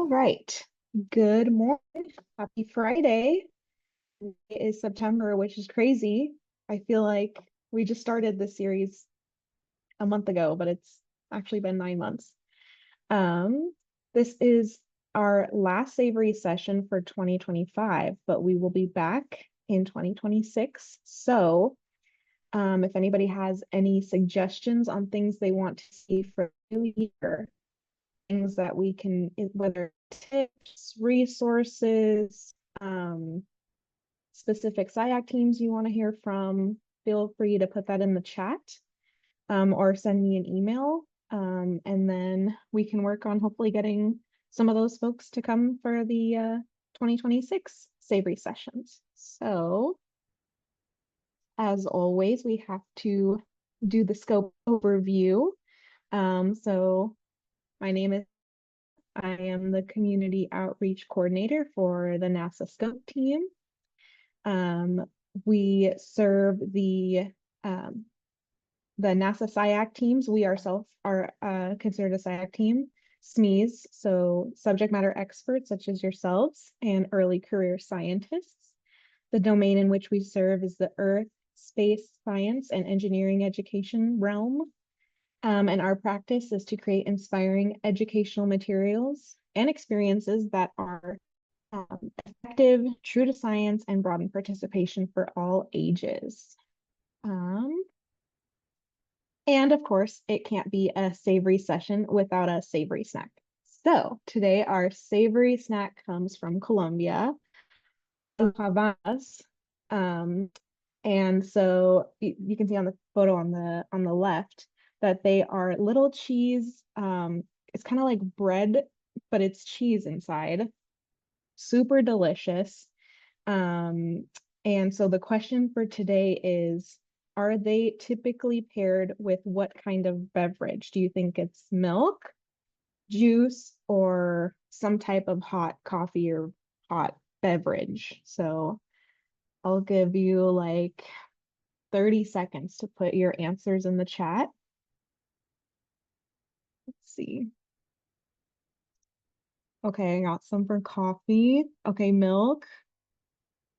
right. Good morning. Happy Friday. It is September, which is crazy. I feel like we just started this series a month ago, but it's actually been 9 months. Um, this is our last Savory session for 2025, but we will be back in 2026. So, if anybody has any suggestions on things they want to see for the new year, things that we can, whether tips, resources, specific SIAC teams you want to hear from, feel free to put that in the chat, or send me an email. And then we can work on hopefully getting some of those folks to come for the 2026 Savory sessions. So, as always, we have to do the scope overview. So my name is I am the community outreach coordinator for the NASA Scope team. Um, we serve um, the NASA SIAC teams. We ourselves are considered a SIAC team, SMEs, so subject matter experts such as yourselves and early career scientists. The domain in which we serve is the Earth, space, science, and engineering education realm. And our practice is to create inspiring educational materials and experiences that are effective, true to science, and broaden participation for all ages. And of course, it can't be a savory session without a savory snack. So today our savory snack comes from Colombia, Havanas. Um, and so you can see on the photo on the left that they are little cheese. It's kind of like bread, but it's cheese inside. Super delicious. Um, and so the question for today is, are they typically paired with what kind of beverage? Do you think it's milk, juice, or some type of hot coffee or hot beverage? So I'll give you like 30 seconds to put your answers in the chat. Let's see. Okay, I got some for coffee. Okay, milk.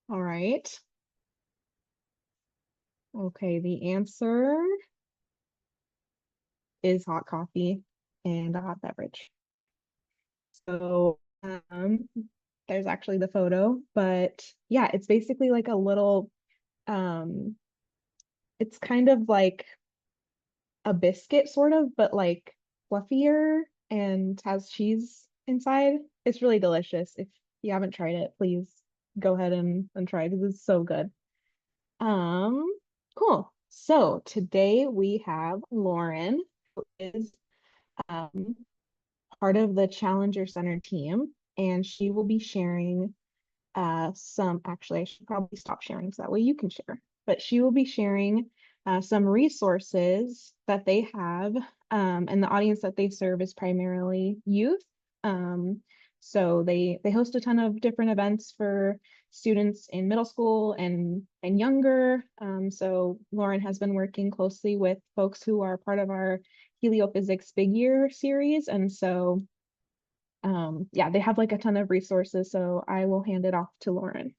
All right. Okay, the answer is hot coffee and a hot beverage. So there's actually the photo, but yeah, it's basically like a little um it's kind of like a biscuit sort of, but like fluffier and has cheese inside. It's really delicious. If you haven't tried it, please go ahead and try it because it's so good. Um, cool. So today we have Lauren, who is um part of the Challenger Center team, and she will be sharing actually, I should probably stop sharing so that way you can share, but she will be sharing some resources that they have, and the audience that they serve is primarily youth. Um, so they host a ton of different events for students in middle school and younger. So Lauren has been working closely with folks who are part of our Heliophysics Big Year series, and so yeah, they have like a ton of resources, so I will hand it off to Lauren.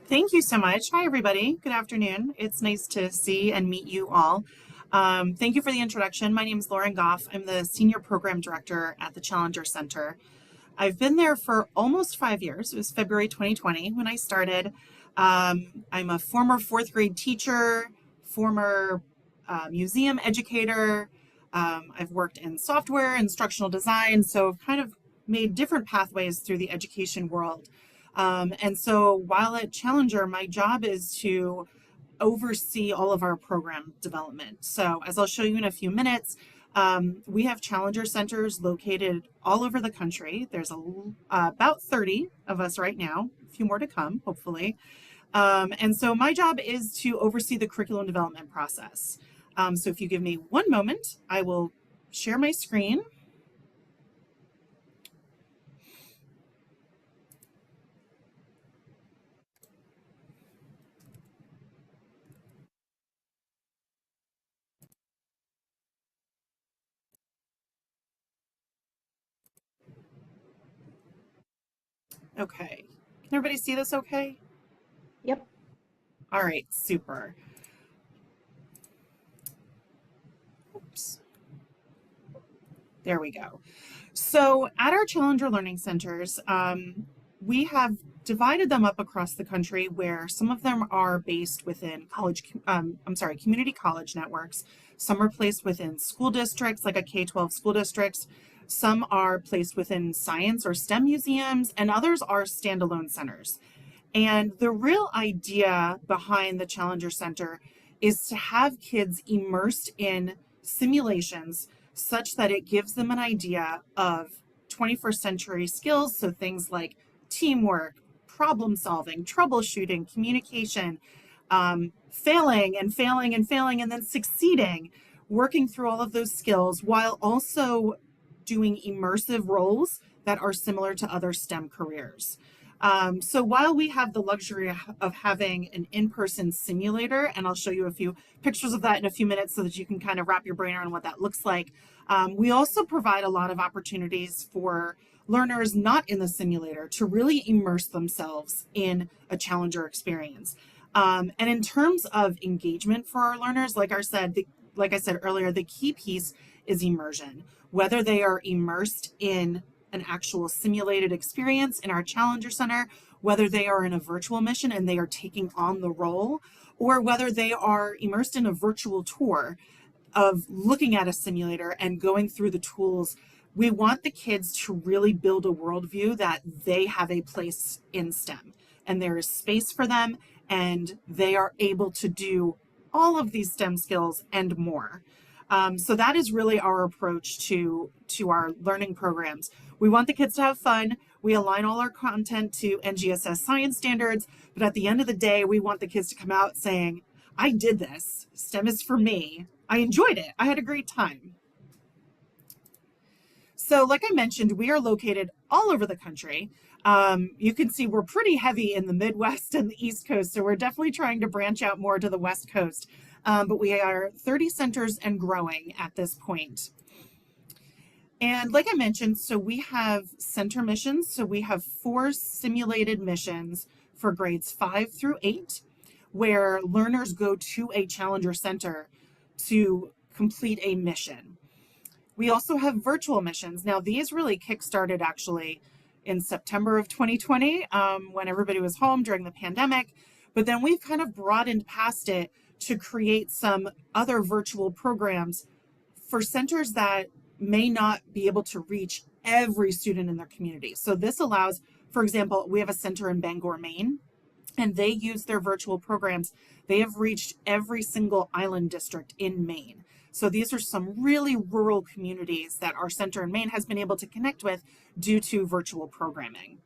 Thank you so much. Hi, everybody. Good afternoon. It's nice to see and meet you all. Thank you for the introduction. My name is Lauren Goff. I'm the Senior Program Director at the Challenger Center. I've been there for almost 5 years. It was February 2020 when I started. I'm a former fourth grade teacher, former museum educator. I've worked in software, instructional design, so I've kind of made different pathways through the education world. And so while at Challenger, my job is to oversee all of our program development. So as I'll show you in a few minutes, we have Challenger centers located all over the country. There's about 30 of us right now, a few more to come, hopefully. And so my job is to oversee the curriculum development process. So if you give me one moment, I will share my screen. Okay. Can everybody see this okay? Yep. All right, super. Oops. There we go. So at our Challenger Learning Centers, we have divided them up across the country where some of them are based within community college networks. Some are placed within school districts, like a K-12 school districts. Some are placed within science or STEM museums, and others are standalone centers. And the real idea behind the Challenger Center is to have kids immersed in simulations such that it gives them an idea of 21st century skills. So things like teamwork, problem solving, troubleshooting, communication, failing and failing and failing, and then succeeding, working through all of those skills while also doing immersive roles that are similar to other STEM careers. So while we have the luxury of having an in-person simulator, and I'll show you a few pictures of that in a few minutes so that you can kind of wrap your brain around what that looks like, we also provide a lot of opportunities for learners not in the simulator to really immerse themselves in a Challenger experience. And in terms of engagement for our learners, like I said earlier, the key piece is immersion. Whether they are immersed in an actual simulated experience in our Challenger Center, whether they are in a virtual mission and they are taking on the role, or whether they are immersed in a virtual tour of looking at a simulator and going through the tools. We want the kids to really build a worldview that they have a place in STEM and there is space for them and they are able to do all of these STEM skills and more. So that is really our approach to our learning programs. We want the kids to have fun. We align all our content to NGSS science standards, but at the end of the day, we want the kids to come out saying, I did this. STEM is for me. I enjoyed it. I had a great time. So, like I mentioned, we are located all over the country. You can see we're pretty heavy in the Midwest and the East Coast, so we're definitely trying to branch out more to the West Coast. But we are 30 centers and growing at this point. And like I mentioned, so we have center missions. So we have 4 simulated missions for grades 5 through 8, where learners go to a Challenger Center to complete a mission. We also have virtual missions. Now, these really kickstarted actually in September of 2020 when everybody was home during the pandemic. But then we've kind of broadened past it to create some other virtual programs for centers that may not be able to reach every student in their community. So this allows, for example, we have a center in Bangor, Maine, and they use their virtual programs. They have reached every single island district in Maine. So these are some really rural communities that our center in Maine has been able to connect with due to virtual programming.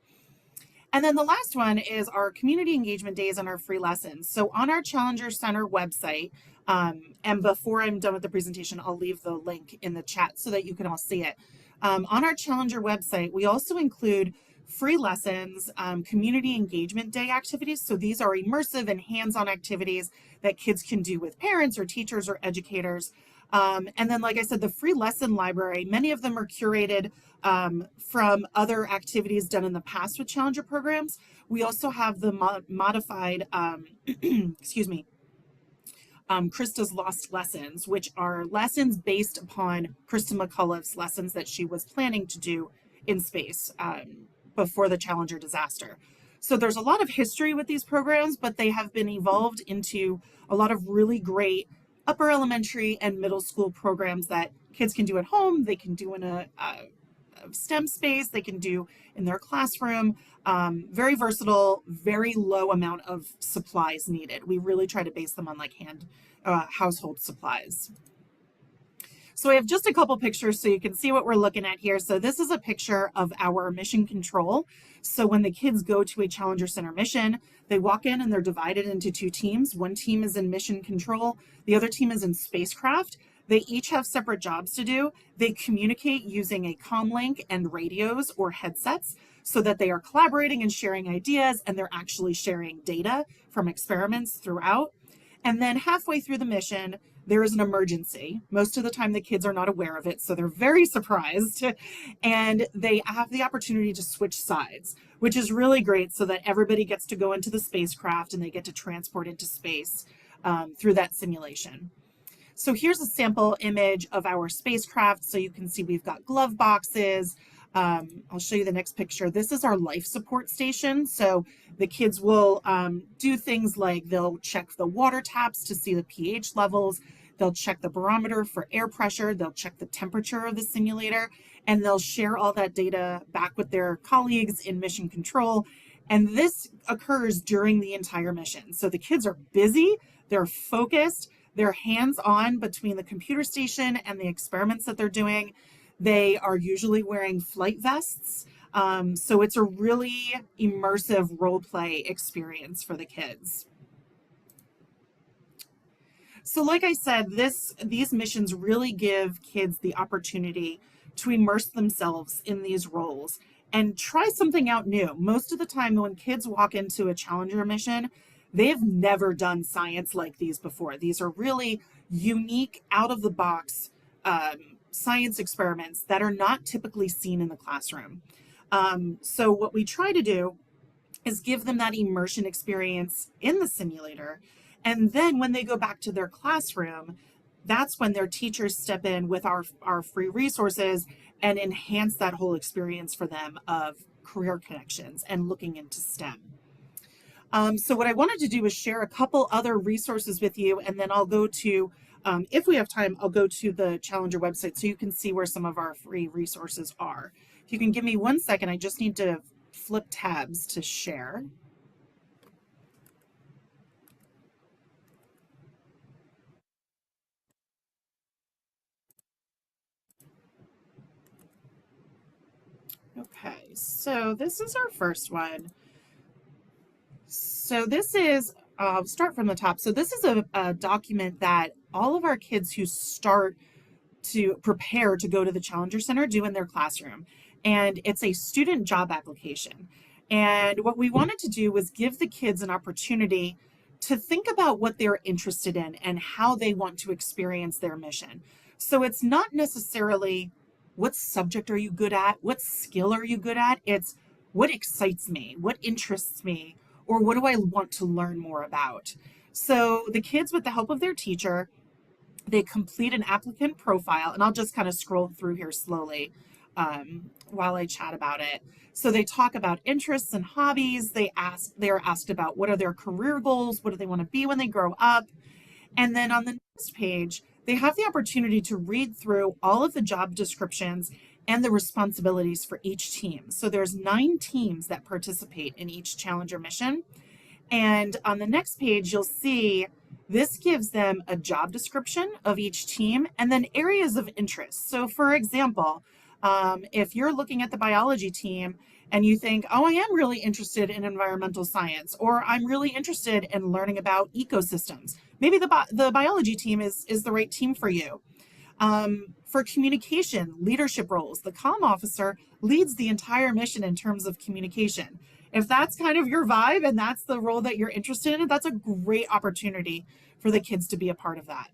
And then the last one is our community engagement days and our free lessons. So on our Challenger Center website, and before I'm done with the presentation, I'll leave the link in the chat so that you can all see it. On our Challenger website, we also include free lessons, community engagement day activities. So these are immersive and hands-on activities that kids can do with parents or teachers or educators. And then, like I said, the free lesson library, many of them are curated from other activities done in the past with Challenger programs. We also have the modified, excuse me, Krista's Lost Lessons, which are lessons based upon Krista McCullough's lessons that she was planning to do in space before the Challenger disaster. So there's a lot of history with these programs, but they have been evolved into a lot of really great upper elementary and middle school programs that kids can do at home. They can do in a STEM space, they can do in their classroom. Very versatile, very low amount of supplies needed. We really try to base them on like household supplies. So I have just a couple pictures so you can see what we're looking at here. So this is a picture of our mission control. So when the kids go to a Challenger Center mission, they walk in and they're divided into 2 teams. One team is in mission control, the other team is in spacecraft. They each have separate jobs to do. They communicate using a comm link and radios or headsets so that they are collaborating and sharing ideas, and they're actually sharing data from experiments throughout. And then halfway through the mission, there is an emergency. Most of the time, the kids are not aware of it, so they're very surprised. And they have the opportunity to switch sides, which is really great so that everybody gets to go into the spacecraft and they get to transport into space through that simulation. So here's a sample image of our spacecraft. So you can see we've got glove boxes. I'll show you the next picture. This is our life support station. So the kids will do things like they'll check the water taps to see the pH levels. They'll check the barometer for air pressure. They'll check the temperature of the simulator, and they'll share all that data back with their colleagues in mission control. And this occurs during the entire mission. So the kids are busy, they're focused, they're hands-on between the computer station and the experiments that they're doing. They are usually wearing flight vests. So it's a really immersive role play experience for the kids. So like I said, these missions really give kids the opportunity to immerse themselves in these roles and try something out new. Most of the time when kids walk into a Challenger mission, they've never done science like these before. These are really unique, out of the box science experiments that are not typically seen in the classroom. So what we try to do is give them that immersion experience in the simulator. And then when they go back to their classroom, that's when their teachers step in with our free resources and enhance that whole experience for them of career connections and looking into STEM. So what I wanted to do is share a couple other resources with you, and then I'll go to, if we have time, I'll go to the Challenger website so you can see where some of our free resources are. If you can give me 1 second, I just need to flip tabs to share. Okay, so this is our first one. So this is, I'll start from the top. So this is a document that all of our kids who start to prepare to go to the Challenger Center do in their classroom. And it's a student job application. And what we wanted to do was give the kids an opportunity to think about what they're interested in and how they want to experience their mission. So it's not necessarily what subject are you good at, what skill are you good at, it's what excites me, what interests me, or what do I want to learn more about. So the kids, with the help of their teacher, they complete an applicant profile, and I'll just kind of scroll through here slowly while I chat about it. So they talk about interests and hobbies. They are asked about what are their career goals, what do they want to be when they grow up, and then on the next page, they have the opportunity to read through all of the job descriptions and the responsibilities for each team. So there's 9 teams that participate in each Challenger mission. And on the next page, you'll see this gives them a job description of each team and then areas of interest. So for example, if you're looking at the biology team and you think, oh, I am really interested in environmental science, or I'm really interested in learning about ecosystems, maybe the biology team is the right team for you. For communication, leadership roles, the comm officer leads the entire mission in terms of communication. If that's kind of your vibe and that's the role that you're interested in, that's a great opportunity for the kids to be a part of that.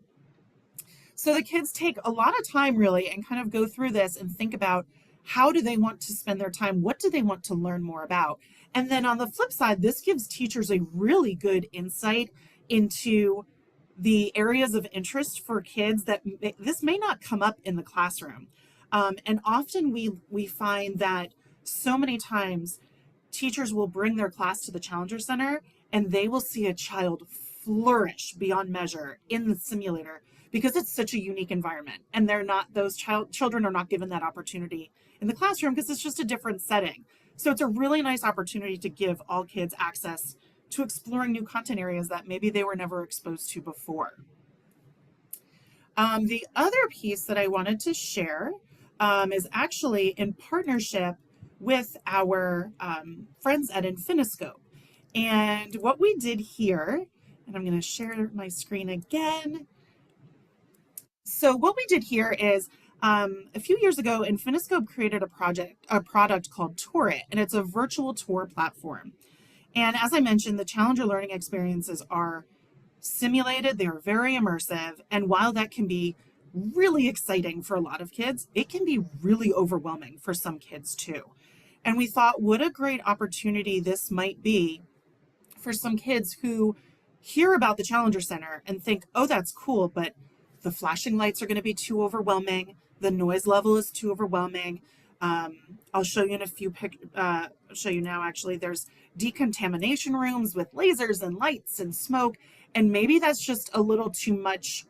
So the kids take a lot of time really and kind of go through this and think about how do they want to spend their time? What do they want to learn more about? And then on the flip side, this gives teachers a really good insight into the areas of interest for kids that this may not come up in the classroom. And often we find that so many times teachers will bring their class to the Challenger Center and they will see a child flourish beyond measure in the simulator because it's such a unique environment, and they're not, those children are not given that opportunity in the classroom because it's just a different setting. So it's a really nice opportunity to give all kids access to exploring new content areas that maybe they were never exposed to before. The other piece that I wanted to share is actually in partnership with our friends at Infiniscope. And what we did here, and I'm going to share my screen again. So what we did here is a few years ago, Infiniscope created a product called Tour It, and it's a virtual tour platform. And as I mentioned, the Challenger learning experiences are simulated, they are very immersive. And while that can be really exciting for a lot of kids, it can be really overwhelming for some kids too. And we thought, what a great opportunity this might be for some kids who hear about the Challenger Center and think, oh, that's cool, but the flashing lights are going to be too overwhelming. The noise level is too overwhelming. I'll show you in a few I'll show you now actually. There's decontamination rooms with lasers and lights and smoke, and maybe that's just a little too much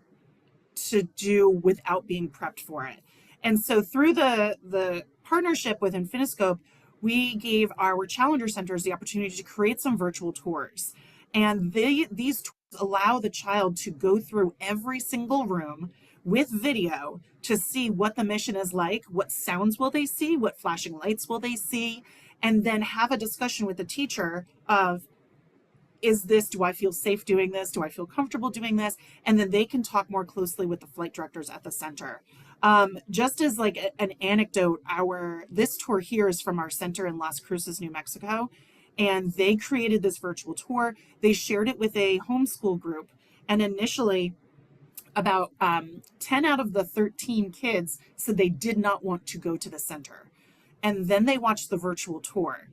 to do without being prepped for it. And so through the partnership with Infiniscope, we gave our Challenger centers the opportunity to create some virtual tours. And these tours allow the child to go through every single room with video to see what the mission is like, what sounds will they see, what flashing lights will they see, and then have a discussion with the teacher of, do I feel safe doing this? Do I feel comfortable doing this? And then they can talk more closely with the flight directors at the center. Just as like an anecdote, this tour here is from our center in Las Cruces, New Mexico, and they created this virtual tour. They shared it with a homeschool group, and initially about 10 out of the 13 kids said they did not want to go to the center. And then they watched the virtual tour.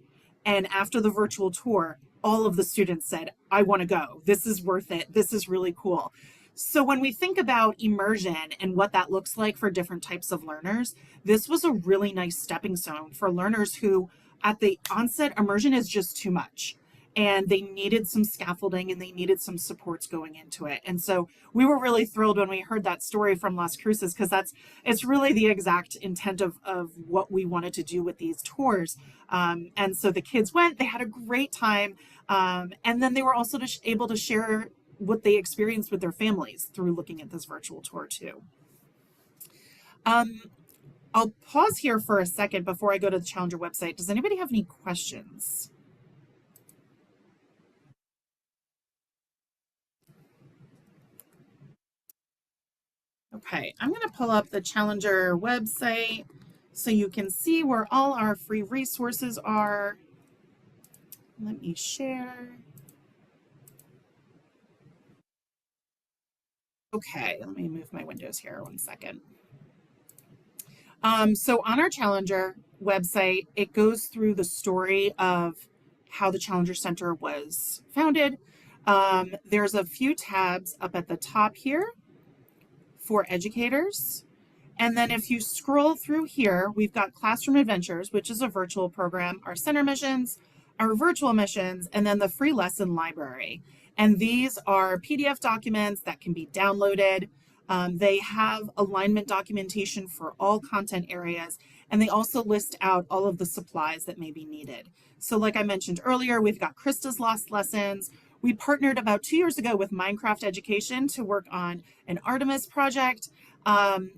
And after the virtual tour, all of the students said, I want to go. This is worth it. This is really cool. So when we think about immersion and what that looks like for different types of learners, this was a really nice stepping stone for learners who at the onset, immersion is just too much. And they needed some scaffolding and they needed some supports going into it. And so we were really thrilled when we heard that story from Las Cruces, because it's really the exact intent of what we wanted to do with these tours. And so the kids went, they had a great time. And then they were also able to share what they experienced with their families through looking at this virtual tour too. I'll pause here for a second before I go to the Challenger website. Does anybody have any questions? Okay, I'm going to pull up the Challenger website so you can see where all our free resources are. Let me share. Okay, let me move my windows here 1 second. So on our Challenger website, it goes through the story of how the Challenger Center was founded. There's a few tabs up at the top here for educators. And then if you scroll through here, we've got Classroom Adventures, which is a virtual program, our center missions, our virtual missions, and then the free lesson library. And these are PDF documents that can be downloaded. They have alignment documentation for all content areas, and they also list out all of the supplies that may be needed. So like I mentioned earlier, we've got Krista's Lost Lessons. We partnered about 2 years ago with Minecraft Education to work on an Artemis project.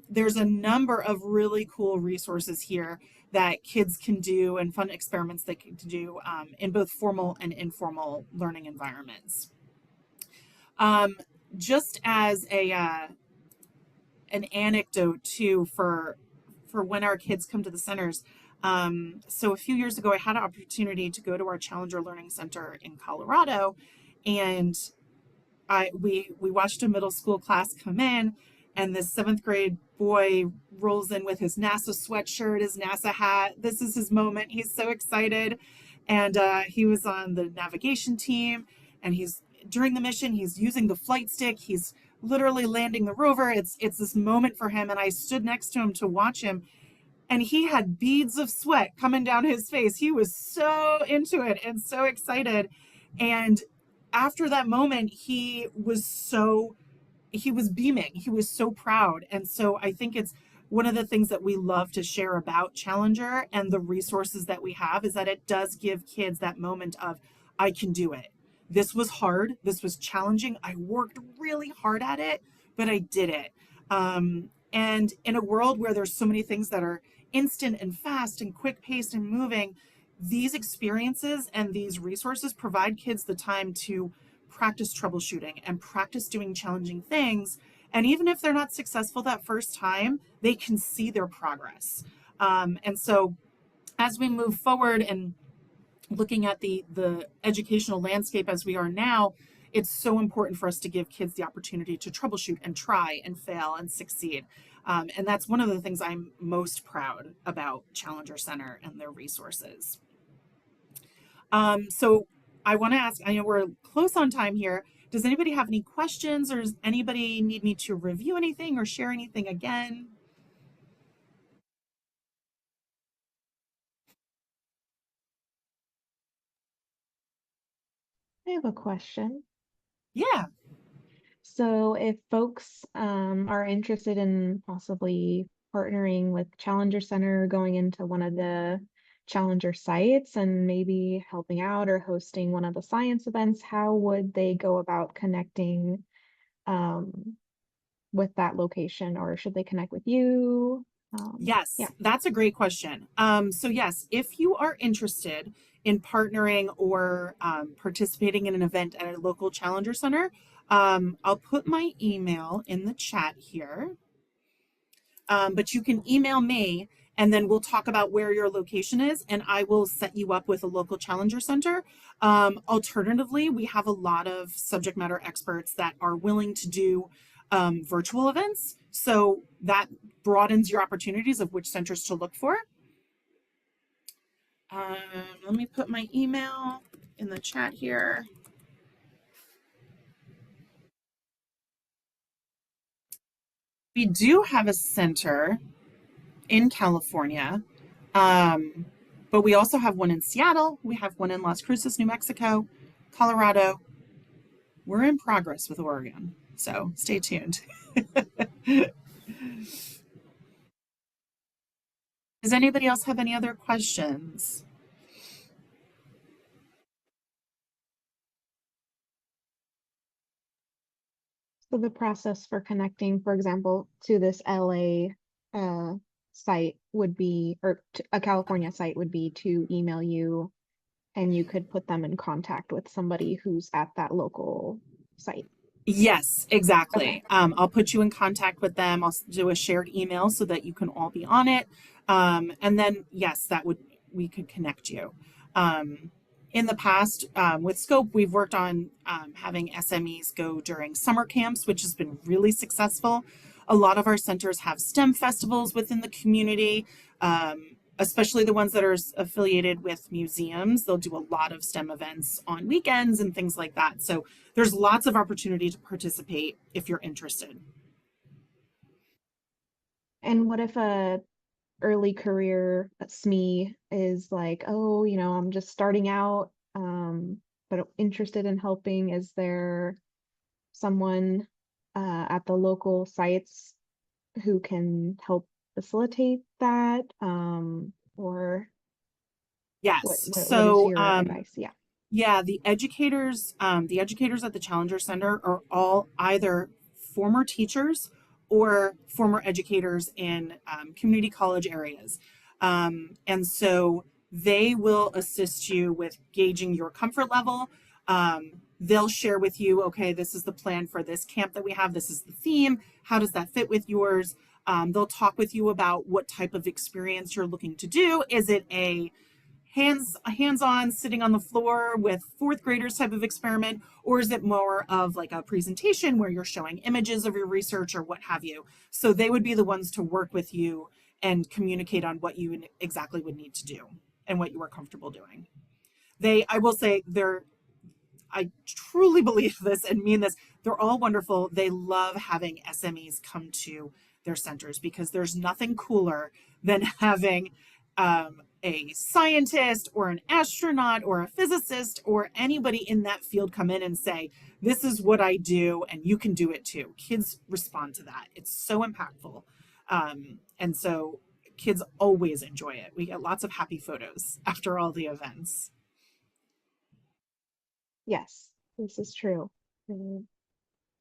There's a number of really cool resources here that kids can do and fun experiments they can do in both formal and informal learning environments. Just as an anecdote too for when our kids come to the centers. So a few years ago, I had an opportunity to go to our Challenger Learning Center in Colorado, and we watched a middle school class come in, and this 7th grade boy rolls in with his NASA sweatshirt, his NASA hat. This is his moment. He's so excited. And he was on the navigation team, and during the mission, he's using the flight stick. He's literally landing the rover. It's this moment for him. And I stood next to him to watch him, and he had beads of sweat coming down his face. He was so into it and so excited. And after that moment, he was beaming. He was so proud. And so I think it's one of the things that we love to share about Challenger and the resources that we have is that it does give kids that moment of, I can do it. This was hard. This was challenging. I worked really hard at it, but I did it. And in a world where there's so many things that are instant and fast and quick paced and moving, these experiences and these resources provide kids the time to practice troubleshooting and practice doing challenging things. And even if they're not successful that first time, they can see their progress. And so as we move forward and looking at the educational landscape as we are now, it's so important for us to give kids the opportunity to troubleshoot and try and fail and succeed. And that's one of the things I'm most proud about Challenger Center and their resources. So I want to ask, I know we're close on time here. Does anybody have any questions, or does anybody need me to review anything or share anything again? I have a question. Yeah. So if folks are interested in possibly partnering with Challenger Center, going into one of the Challenger sites and maybe helping out or hosting one of the science events, how would they go about connecting um, with that location, or should they connect with you? Yeah. Yes, that's a great question. So yes, if you are interested in partnering or participating in an event at a local Challenger Center, I'll put my email in the chat here. But you can email me, and then we'll talk about where your location is, and I will set you up with a local Challenger Center. Alternatively, we have a lot of subject matter experts that are willing to do virtual events. So that broadens your opportunities of which centers to look for. Um, Let me put my email in the chat here. We do have a center in California, um, but we also have one in Seattle. We have one in Las Cruces, New Mexico, Colorado. We're in progress with Oregon, so stay tuned. Does anybody else have any other questions? So the process for connecting, for example, to this LA site would be, or a California site would be to email you and you could put them in contact with somebody who's at that local site. Yes, Okay. exactly. I'll put you in contact with them. I'll do a shared email so that you can all be on it. And then, yes, that would we could connect you. Um, in the past, with Scope, we've worked on having SMEs go during summer camps, which has been really successful. A lot of our centers have STEM festivals within the community, especially the ones that are affiliated with museums. They'll do a lot of STEM events on weekends and things like that. So there's lots of opportunity to participate if you're interested. And what if a early career SME is like, oh, I'm just starting out, but interested in helping. Is there someone at the local sites who can help facilitate that? Or what, Yes. what is So your advice? Yeah. yeah, the educators at the Challenger Center are all either former teachers or former educators in community college areas. And so they will assist you with gauging your comfort level. They'll share with you, okay, this is the plan for this camp that we have. This is the theme. How does that fit with yours? They'll talk with you about what type of experience you're looking to do. Is it a hands-on sitting on the floor with fourth graders type of experiment, or is it more of like a presentation where you're showing images of your research or what have you? So they would be the ones to work with you and communicate on what you exactly would need to do and what you are comfortable doing. I will say, I truly believe this and mean this. They're all wonderful. They love having SMEs come to their centers because there's nothing cooler than having a scientist or an astronaut or a physicist or anybody in that field come in and say, this is what I do and you can do it too. Kids respond to that. It's so impactful. And so kids always enjoy it. We get lots of happy photos after all the events. Yes, this is true. Mm,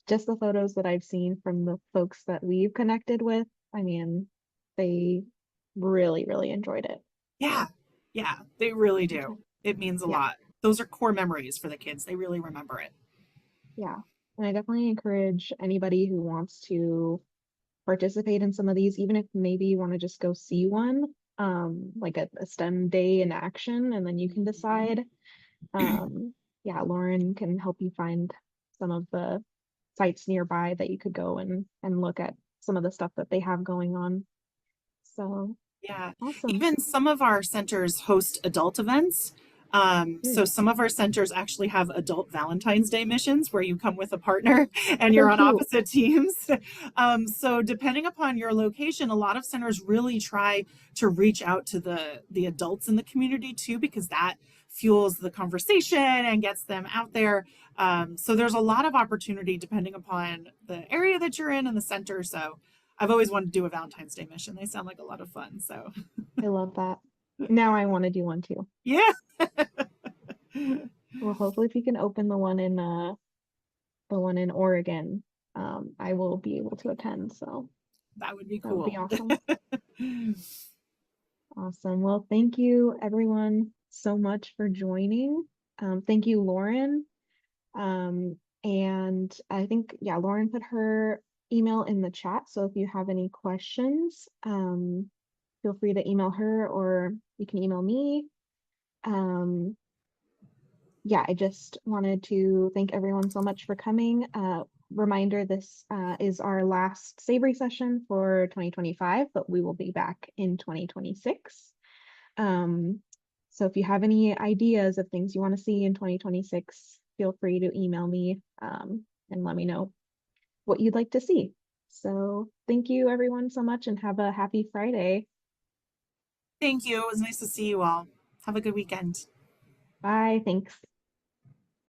just the photos that I've seen from the folks that we've connected with, I mean, they really, really enjoyed it. Yeah, So, yeah, they really okay. do. It means a Yeah, lot. Those are core memories for the kids. They really remember it. yeah. And I definitely encourage anybody who wants to participate in some of these, even if maybe you want to just go see one, like a STEM day in action, and then you can Mhm. decide. Um, yeah, Lauren can help you find some of the sites nearby that you could go and look at some of the stuff that they have going on. So Yeah, awesome. even some of our centers host adult events. So Mm, some of our centers actually have adult Valentine's Day missions where you come with a partner and so you're on cute. opposite teams. So depending upon your location, a lot of centers really try to reach out to the adults in the community too, because that fuels the conversation and gets them out there. So there's a lot of opportunity depending upon the area that you're in and the center. So I've always wanted to do a Valentine's Day mission. They sound like a lot of fun. So, I love that. Now I want to do one too. yeah, Well, hopefully if you can open the one in Oregon, I will be able to attend. So that would be that would be cool. awesome. Awesome. Well, thank you everyone so much for joining. Thank you, Lauren. And I think, yeah, Lauren put her email in the chat. So if you have any questions, feel free to email her or you can email me. Um, yeah, I just wanted to thank everyone so much for coming. Reminder, this is our last Savory session for 2025, but we will be back in 2026. Um, so if you have any ideas of things you want to see in 2026, feel free to email me and let me know what you'd like to see. So thank you everyone so much and have a happy Friday. Thank you. It was nice to see you all. Have a good weekend. Bye. Thanks.